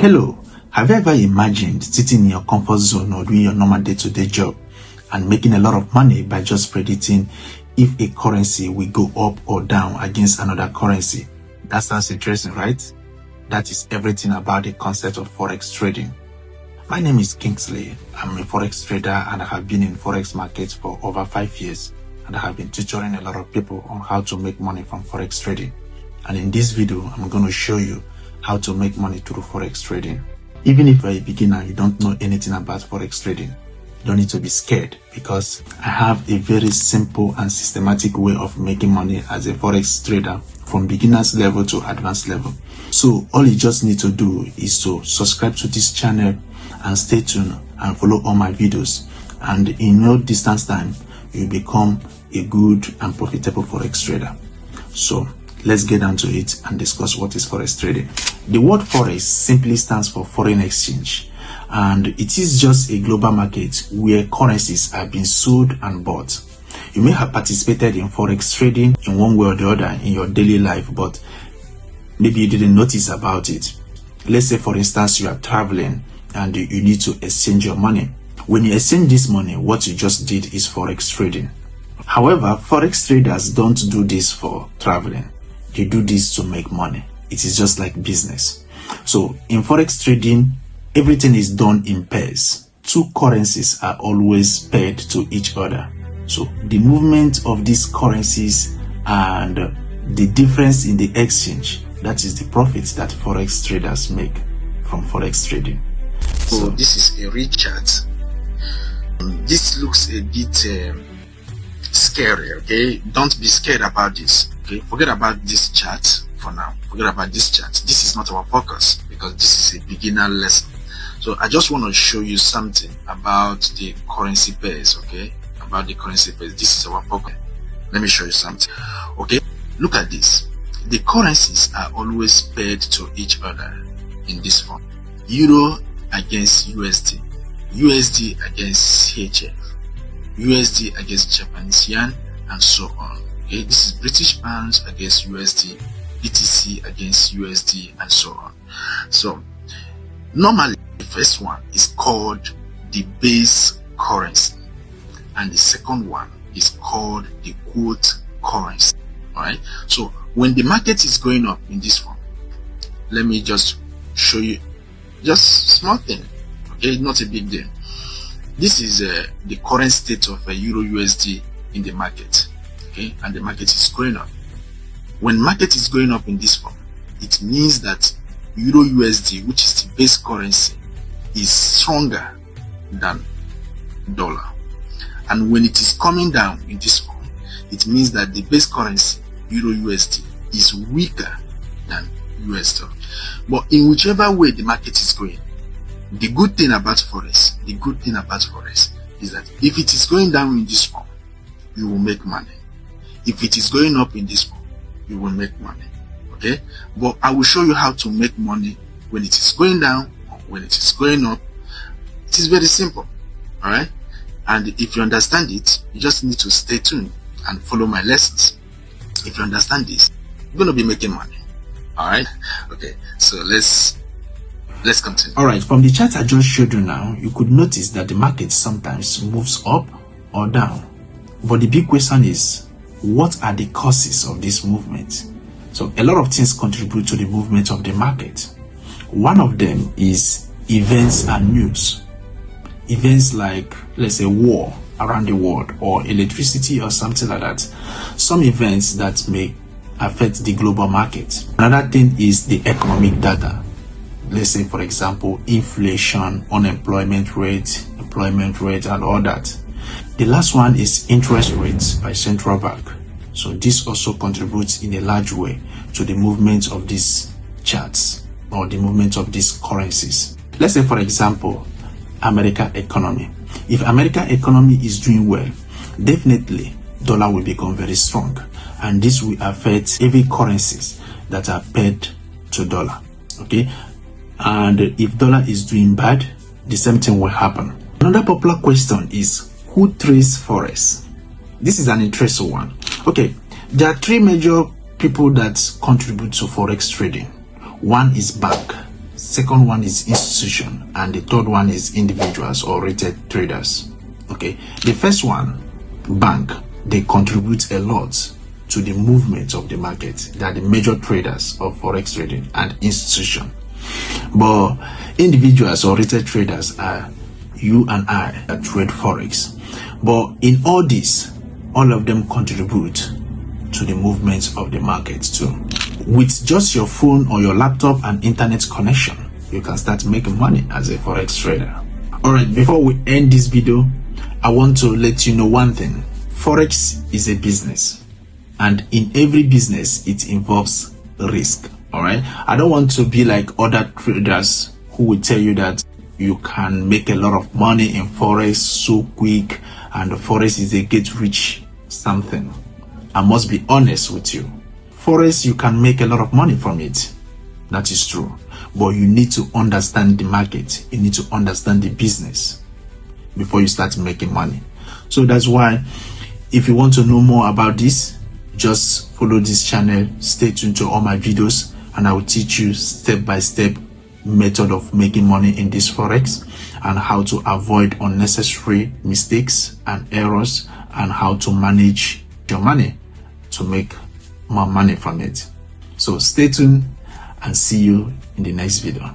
Hello, have you ever imagined sitting in your comfort zone or doing your normal day-to-day job and making a lot of money by just predicting if a currency will go up or down against another currency? That sounds interesting, right? That is everything about the concept of Forex trading. My name is Kingsley. I'm a Forex trader and I have been in Forex markets for over 5 years, and I have been tutoring a lot of people on how to make money from Forex trading. And in this video, I'm going to show you how to make money through Forex trading. Even if you're a beginner, you don't know anything about Forex trading, you don't need to be scared, because I have a very simple and systematic way of making money as a Forex trader from beginners level to advanced level. So all you just need to do is to subscribe to this channel and stay tuned and follow all my videos, and in no distance time you become a good and profitable Forex trader. So let's get down to it and discuss what is Forex trading. The word Forex simply stands for foreign exchange, and it is just a global market where currencies are being sold and bought. You may have participated in Forex trading in one way or the other in your daily life, but maybe you didn't notice about it. Let's say, for instance, you are traveling and you need to exchange your money. When you exchange this money, what you just did is Forex trading. However, Forex traders don't do this for traveling. They do this to make money. It is just like business. So in Forex trading, everything is done in pairs. Two currencies are always paired to each other. So the movement of these currencies and the difference in the exchange, that is the profits that Forex traders make from Forex trading. So this is a real chart. This looks a bit scary, okay? Don't be scared about this, okay? Forget about this chart for now. Forget about this chart. This is not our focus because this is a beginner lesson. So I just want to show you something about the currency pairs, okay? About the currency pairs. This is our focus. Let me show you something, okay? Look at this. The currencies are always paired to each other in this form. Euro against USD, USD against CHF, USD against Japanese yen, and so on. Okay, this is British pounds against USD, BTC against USD, and so on. So normally the first one is called the base currency, and the second one is called the quote currency. All right, so when the market is going up in this form, let me just show you just small thing, okay, not a big deal. This is the current state of Euro USD in the market, okay, and the market is going up. When market is going up in this form, it means that Euro USD, which is the base currency, is stronger than dollar. And when it is coming down in this form, it means that the base currency Euro USD is weaker than US dollar. But in whichever way the market is going, the good thing about Forex is that if it is going down in this form, you will make money. If it is going up in this form, you will make money. Okay, but I will show you how to make money when it is going down or when it is going up. It is very simple. All right, and if you understand it, you just need to stay tuned and follow my lessons. If you understand this, you're going to be making money. All right, okay, so let's continue. All right, from the chart I just showed you now, you could notice that the market sometimes moves up or down. But the big question is, what are the causes of this movement? So a lot of things contribute to the movement of the market. One of them is events and news. Events like, let's say, war around the world, or electricity or something like that. Some events that may affect the global market. Another thing is the economic data. Let's say, for example, inflation, unemployment rate, employment rate, and all that. The last one is interest rates by central bank. So this also contributes in a large way to the movement of these charts or the movement of these currencies. Let's say, for example, American economy. If American economy is doing well, definitely dollar will become very strong, and this will affect every currencies that are paired to dollar. Okay, and if dollar is doing bad, the same thing will happen. Another popular question is, who trades Forex? This is an interesting one. Okay, there are three major people that contribute to Forex trading. One is bank, second one is institution, and the third one is individuals or rated traders. Okay, the first one, bank, they contribute a lot to the movement of the market. They are the major traders of forex trading and institution. But individuals or retail traders are you and I that trade forex. But in all this, all of them contribute to the movement of the market too. With just your phone or your laptop and internet connection, you can start making money as a forex trader. Alright, before we end this video, I want to let you know one thing. Forex is a business, and in every business it involves risk. Alright, I don't want to be like other traders who will tell you that you can make a lot of money in forex so quick, and forex is a get rich something. I must be honest with you. Forex, you can make a lot of money from it. That is true. But you need to understand the market. You need to understand the business before you start making money. So that's why, if you want to know more about this, just follow this channel, stay tuned to all my videos, and I will teach you step-by-step method of making money in this forex, and how to avoid unnecessary mistakes and errors, and how to manage your money to make more money from it. So stay tuned and see you in the next video.